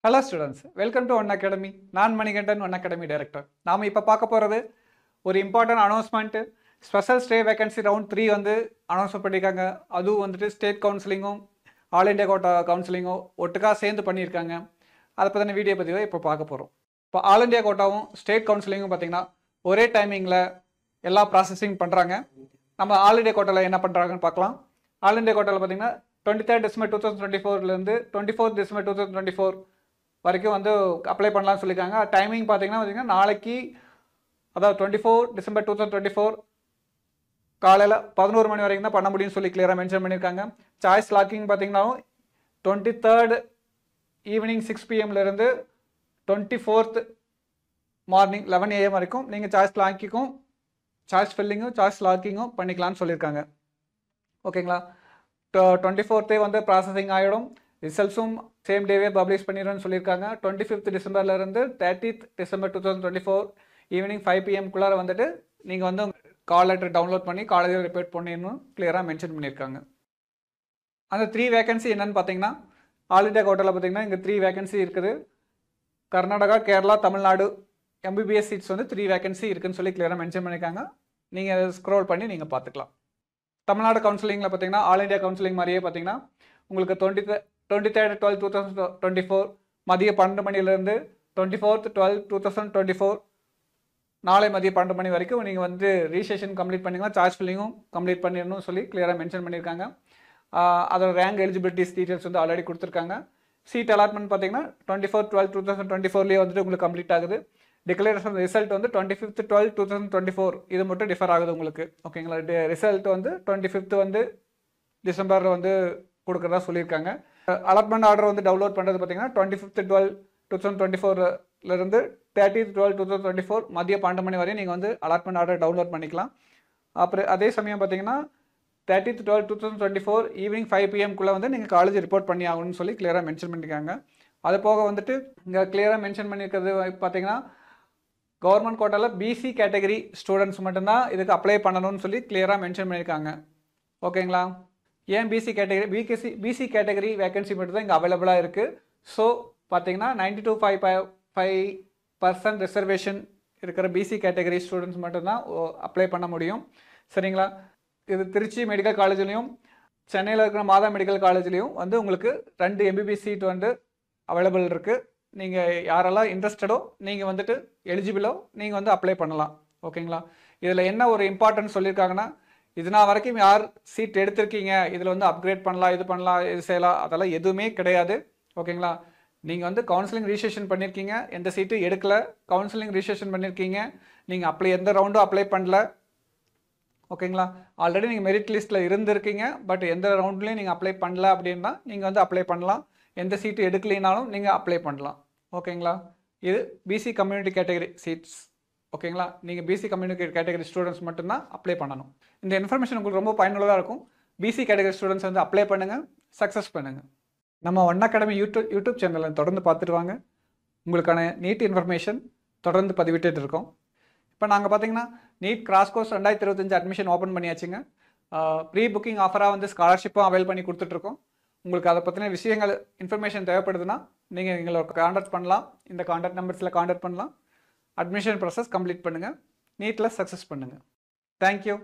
Hello students, welcome to One Academy. நான் Manikandan One Academy Director. நாம இப்போ பார்க்க போகிறது ஒரு important announcement. Special stay vacancy round 3 வந்து அனௌன்ஸ் பண்ணியிருக்காங்க. அதுவும் வந்துட்டு ஸ்டேட் கவுன்சிலிங்கும் ஆல் இண்டியா கோட்டா கவுன்சிலிங்கும் ஒட்டுக்காக சேர்ந்து பண்ணியிருக்காங்க. அதை பற்றின வீடியோ பதிவை இப்போ பார்க்க போகிறோம். இப்போ ஆல் இண்டியா கோட்டாவும் ஸ்டேட் கவுன்சிலிங்கும் பார்த்தீங்கன்னா ஒரே டைமிங்கில் எல்லா ப்ராசஸிங் பண்ணுறாங்க. நம்ம ஆல் இண்டியா கோட்டாவில் என்ன பண்ணுறாங்கன்னு பார்க்கலாம். ஆல் இண்டியா கோட்டாவில் பார்த்தீங்கன்னா 23 December 2024 24 December 2024 வரைக்கும் வந்து அப்ளை பண்ணலாம்னு சொல்லியிருக்காங்க. டைமிங் பார்த்தீங்கன்னா நாளைக்கு, அதாவது 24 December 2024 காலையில் 11 மணி வரைக்கும் தான் பண்ண முடியும்னு சொல்லி கிளியராக மென்ஷன் பண்ணியிருக்காங்க. சாய்ஸ் லாக்கிங் பார்த்தீங்கன்னா 23rd evening 6 PM - 24th morning 11 AM வரைக்கும் நீங்கள் சாய்ஸ் லாக்கிங்கும் சாய்ஸ் ஃபில்லிங்கும் சாய்ஸ் லாக்கிங்கும் பண்ணிக்கலாம்னு சொல்லியிருக்காங்க. ஓகேங்களா? 24th வந்து ப்ராசஸிங் ஆகிடும். ரிசல்ட்ஸும் சேம் டேவே பப்ளிஷ் பண்ணிடுறேன்னு சொல்லியிருக்காங்க. 25th December 30th December 2024 evening 5 PM வந்துட்டு நீங்கள் வந்து கால் லெட்டர் டவுன்லோட் பண்ணி காலேஜில் ரிப்போர்ட் பண்ணிடணும் கிளியராக மென்ஷன் பண்ணியிருக்காங்க. அந்த 3 வேகன்சி என்னென்னு பார்த்தீங்கன்னா, ஆல் இண்டியா கோட்டாவில் பார்த்தீங்கன்னா இங்கே 3 வேகன்சி இருக்குது. கர்நாடகா, கேரளா, தமிழ்நாடு MBBS சீட்ஸ் வந்து 3 வேகன்சி இருக்குதுன்னு சொல்லி கிளியராக மென்ஷன் பண்ணியிருக்காங்க. நீங்கள் ஸ்க்ரோல் பண்ணி நீங்கள் பார்த்துக்கலாம். தமிழ்நாடு கவுன்சிலிங்கில் பார்த்தீங்கன்னா ஆல் இண்டியா கவுன்சிலிங் மாதிரியே பார்த்தீங்கன்னா உங்களுக்கு 23rd 12 2024 மதியம் 12 மணிலேருந்து 24th 12 2024 நாளை மதியம் 12 மணி வரைக்கும் நீங்கள் வந்து ரிஜிஸ்ட்ரேஷன் கம்ப்ளீட் பண்ணிங்கன்னா சார்ஜ் ஃபில்லிங்கும் கம்ப்ளீட் பண்ணிடணும்னு சொல்லி கிளியராக மென்ஷன் பண்ணியிருக்காங்க. அதோட ரேங்க் எலிஜிபிலிட்டிஸ் டீட்டெயில்ஸ் வந்து ஆல்ரெடி கொடுத்துருக்காங்க. சீட் அலாட்மெண்ட் பார்த்தீங்கன்னா 24 12 2024 வந்துட்டு உங்களுக்கு கம்ப்ளீட் ஆகுது. டிக்ளரேஷன் ரிசல்ட் வந்து 25th 12 2024 இது மட்டும் டிஃபர் ஆகுது உங்களுக்கு. ஓகேங்களா? ரிசல்ட் வந்து 25th வந்து டிசம்பர் வந்து கொடுக்குறதா சொல்லியிருக்காங்க. அலாட்மெண்ட் ஆர்டர் வந்து டவுன்லோட் பண்ணுறது பார்த்தீங்கன்னா 25th 12 2024 30th 12 2024 மதியம் 12 மணி வரையும் நீங்கள் வந்து அலாட்மெண்ட் ஆர்டர் டவுன்லோட் பண்ணிக்கலாம். அப்புறம் அதே சமயம் பார்த்தீங்கன்னா 30th 12 2024 ஈவினிங் 5 PM வந்து நீங்கள் காலேஜ் ரிப்போர்ட் பண்ணி ஆகணும்னு சொல்லி கிளியராக மென்ஷன் பண்ணியிருக்காங்க. அது போக வந்துட்டு இங்கே கிளியராக மென்ஷன் பண்ணியிருக்கிறது பார்த்தீங்கன்னா கவர்மெண்ட் கோட்டாவில் BC கேட்டகரி ஸ்டூடெண்ட்ஸ் மட்டும்தான் இதுக்கு அப்ளை பண்ணணும்னு சொல்லி கிளியராக மென்ஷன் பண்ணியிருக்காங்க. ஓகேங்களா? ஏன் BC கேட்டகரி வேகன்சி மட்டும் தான் இங்கே அவைலபிளாக இருக்குது. ஸோ பார்த்தீங்கன்னா 92.5% ரிசர்வேஷன் இருக்கிற BC கேட்டகரி ஸ்டூடெண்ட்ஸ் மட்டும்தான் அப்ளை பண்ண முடியும். சரிங்களா? இது திருச்சி மெடிக்கல் காலேஜ்லேயும் சென்னையில் இருக்கிற மாதா மெடிக்கல் காலேஜ்லேயும் வந்து உங்களுக்கு 2 MBBS சீட் வந்து அவைலபிள் இருக்குது. நீங்கள் யாரெல்லாம் இன்ட்ரெஸ்டடோ நீங்கள் வந்துட்டு எலிஜிபிளோ நீங்கள் வந்து அப்ளை பண்ணலாம். ஓகேங்களா? இதில் என்ன ஒரு இம்பார்ட்டன்ஸ் சொல்லியிருக்காங்கன்னா, இதனால் வரைக்கும் யார் சீட் எடுத்திருக்கீங்க, இதில் வந்து அப்கிரேட் பண்ணலாம், இது பண்ணலாம், இது செய்யலாம், அதெல்லாம் எதுவுமே கிடையாது. ஓகேங்களா? நீங்கள் வந்து கவுன்சிலிங் ரிஜிஸ்ட்ரேஷன் பண்ணியிருக்கீங்க, எந்த சீட்டு எடுக்கலை, கவுன்சிலிங் ரிஜிஸ்ட்ரேஷன் பண்ணியிருக்கீங்க, நீங்கள் எந்த ரவுண்டும் அப்ளை பண்ணல. ஓகேங்களா? ஆல்ரெடி நீங்கள் மெரிட் லிஸ்ட்டில் இருந்திருக்கீங்க, பட் எந்த ரவுண்ட்லேயும் நீங்கள் அப்ளை பண்ணல அப்படின்னா நீங்கள் வந்து அப்ளை பண்ணலாம். எந்த சீட்டு எடுக்கலைனாலும் நீங்கள் அப்ளை பண்ணலாம். ஓகேங்களா? இது BC கம்யூனிட்டி கேட்டகரி சீட்ஸ். ஓகேங்களா? நீங்கள் BC கம்யூனிட்டி கேட்டகரி ஸ்டூடெண்ட்ஸ் மட்டும்தான் அப்ளை பண்ணணும். இந்த இன்ஃபர்மேஷன் உங்களுக்கு ரொம்ப பயனுள்ளதாக இருக்கும். BC கேட்டகரி ஸ்டூடெண்ட்ஸ் வந்து அப்ளை பண்ணுங்கள், சக்ஸஸ் பண்ணுங்கள். நம்ம ஒன் அகாடமி யூடியூப் சேனலை தொடர்ந்து பார்த்துட்டு வாங்க. உங்களுக்கான நீட் இன்ஃபர்மேஷன் தொடர்ந்து பதிவிட்டு இருக்கோம். இப்போ நாங்கள் பார்த்தீங்கன்னா NEET crash course 2025 admission open பண்ணியாச்சுங்க. ப்ரீ புக்கிங் ஆஃபராக வந்து ஸ்காலர்ஷிப்பும் அவைல் பண்ணி கொடுத்துட்ருக்கோம். உங்களுக்கு அதை பற்றின விஷயங்கள் இன்ஃபர்மேஷன் தேவைப்படுதுன்னா நீங்கள் எங்களை காண்டாக்ட் பண்ணலாம். இந்த காண்டாக்ட் நம்பர்ஸில் காண்டாக்ட் பண்ணலாம். அட்மிஷன் ப்ராசஸ் கம்ப்ளீட் பண்ணுங்கள். நீட்டில் சக்ஸஸ் பண்ணுங்கள். தேங்க்யூ.